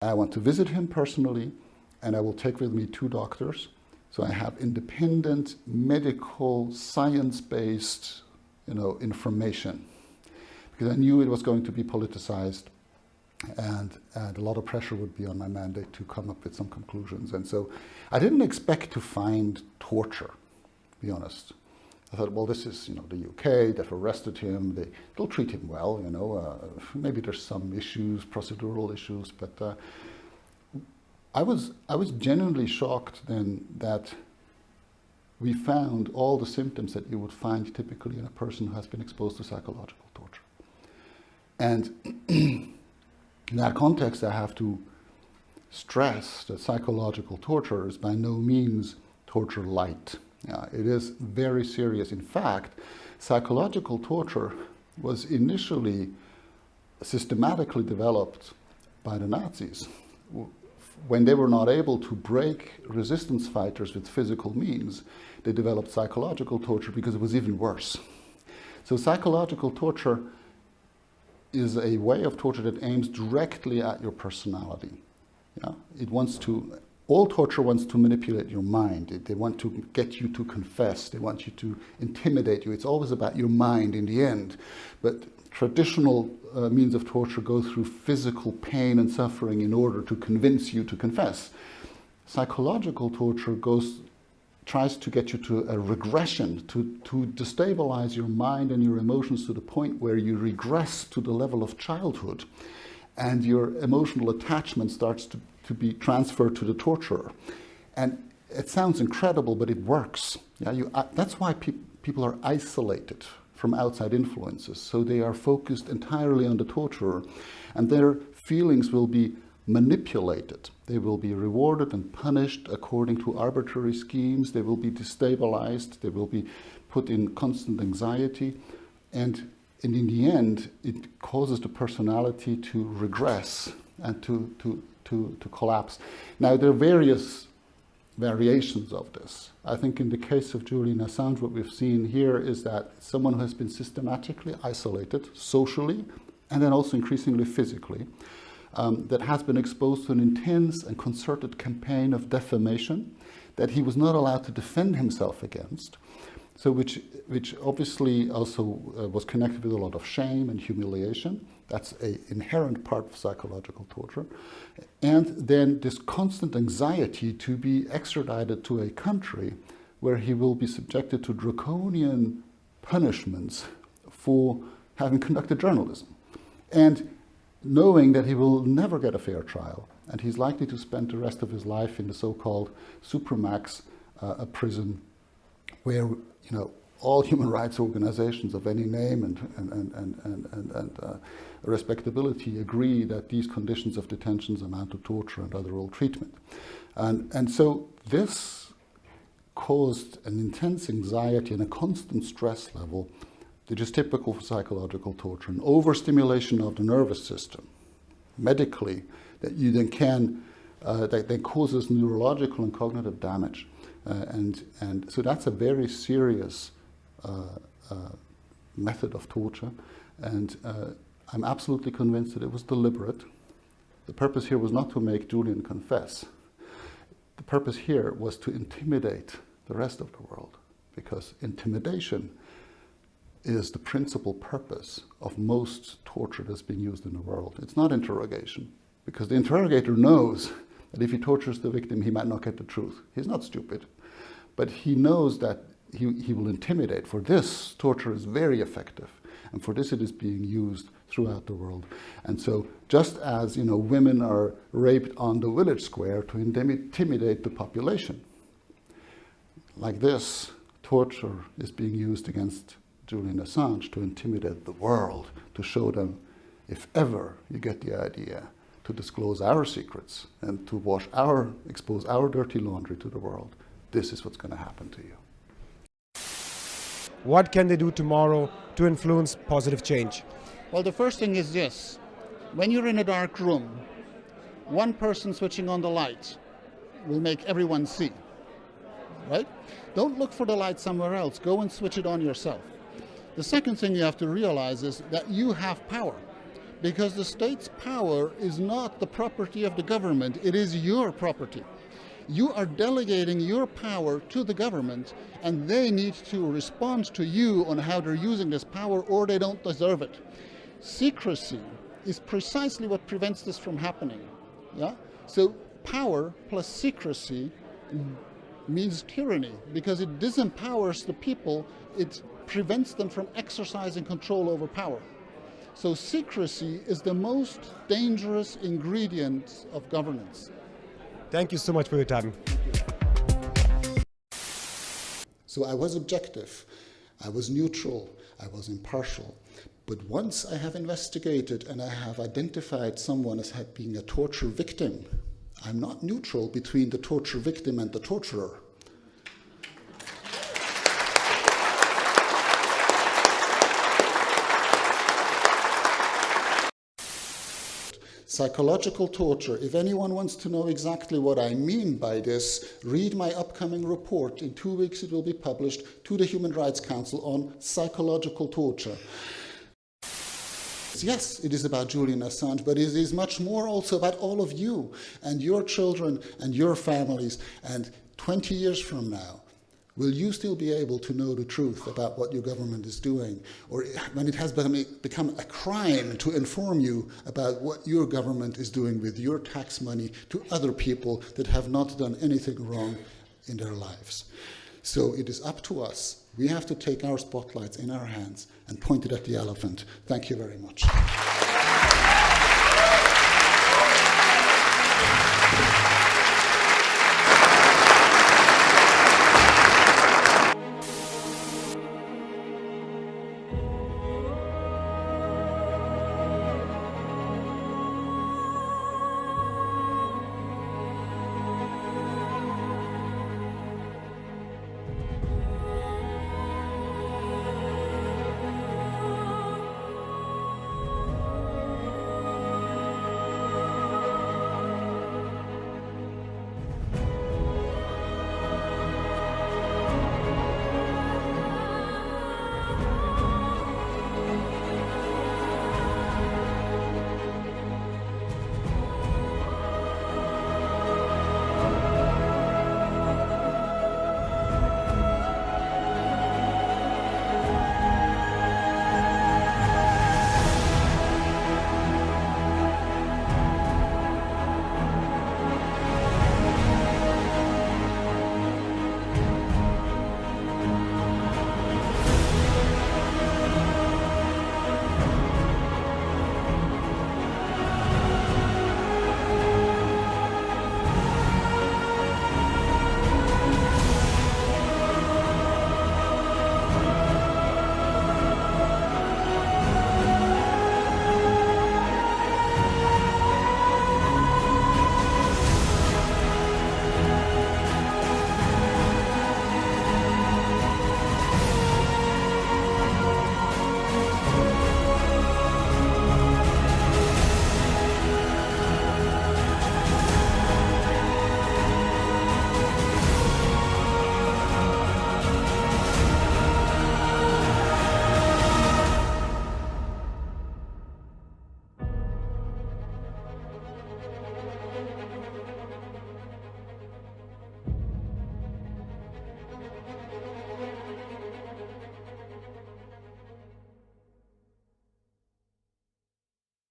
I want to visit him personally, and I will take with me 2 doctors. So I have independent, medical, science-based, information. Because I knew it was going to be politicized, and a lot of pressure would be on my mandate to come up with some conclusions. And so I didn't expect to find torture, to be honest. I thought, well, this is, the UK, they've arrested him, they'll treat him well, maybe there's some issues, procedural issues, but I was genuinely shocked then that we found all the symptoms that you would find typically in a person who has been exposed to psychological torture. And in that context, I have to stress that psychological torture is by no means torture light. It is very serious. In fact, psychological torture was initially systematically developed by the Nazis. When they were not able to break resistance fighters with physical means, they developed psychological torture because it was even worse. So psychological torture is a way of torture that aims directly at your personality. All torture wants to manipulate your mind. They want to get you to confess. They want you to intimidate you. It's always about your mind in the end. But traditional means of torture go through physical pain and suffering in order to convince you to confess. Psychological torture tries to get you to a regression, to destabilize your mind and your emotions to the point where you regress to the level of childhood, and your emotional attachment starts to be transferred to the torturer. And it sounds incredible, but it works. That's why people are isolated from outside influences. So they are focused entirely on the torturer, and their feelings will be manipulated. They will be rewarded and punished according to arbitrary schemes. They will be destabilized. They will be put in constant anxiety. And in the end, it causes the personality to regress and to collapse. Now, there are various variations of this. I think in the case of Julian Assange, what we've seen here is that someone who has been systematically isolated socially and then also increasingly physically, that has been exposed to an intense and concerted campaign of defamation that he was not allowed to defend himself against, so which obviously also was connected with a lot of shame and humiliation. That's an inherent part of psychological torture. And then this constant anxiety to be extradited to a country where he will be subjected to draconian punishments for having conducted journalism. And knowing that he will never get a fair trial, and he's likely to spend the rest of his life in the so-called supermax prison, where all human rights organizations of any name and respectability agree that these conditions of detentions amount to torture and other ill treatment. And so this caused an intense anxiety and a constant stress level that is typical for psychological torture, an overstimulation of the nervous system medically that you then that causes neurological and cognitive damage. And so that's a very serious method of torture, and I'm absolutely convinced that it was deliberate. The purpose here was not to make Julian confess. The purpose here was to intimidate the rest of the world, because intimidation is the principal purpose of most torture that's being used in the world. It's not interrogation, because the interrogator knows that if he tortures the victim, he might not get the truth. He's not stupid, but he knows that he will intimidate. For this, torture is very effective, and for this it is being used throughout the world. And so just as women are raped on the village square to intimidate the population, like this, torture is being used against Julian Assange to intimidate the world, to show them, if ever you get the idea to disclose our secrets and to expose our dirty laundry to the world, this is what's going to happen to you. What can they do tomorrow to influence positive change? Well, the first thing is this. When you're in a dark room, one person switching on the light will make everyone see, right? Don't look for the light somewhere else. Go and switch it on yourself. The second thing you have to realize is that you have power. because the state's power is not the property of the government, it is your property. You are delegating your power to the government, and they need to respond to you on how they're using this power, or they don't deserve it. Secrecy is precisely what prevents this from happening. Yeah? So power plus secrecy means tyranny, because it disempowers the people, it prevents them from exercising control over power. So secrecy is the most dangerous ingredient of governance. Thank you so much for your time. So I was objective, I was neutral, I was impartial. But once I have investigated and I have identified someone as being a torture victim, I'm not neutral between the torture victim and the torturer. Psychological torture, if anyone wants to know exactly what I mean by this, read my upcoming report. In 2 weeks it will be published to the Human Rights Council on psychological torture. Yes, it is about Julian Assange, but it is much more also about all of you and your children and your families. And 20 years from now, will you still be able to know the truth about what your government is doing? Or when it has become a crime to inform you about what your government is doing with your tax money to other people that have not done anything wrong in their lives? So it is up to us. We have to take our spotlights in our hands and point it at the elephant. Thank you very much.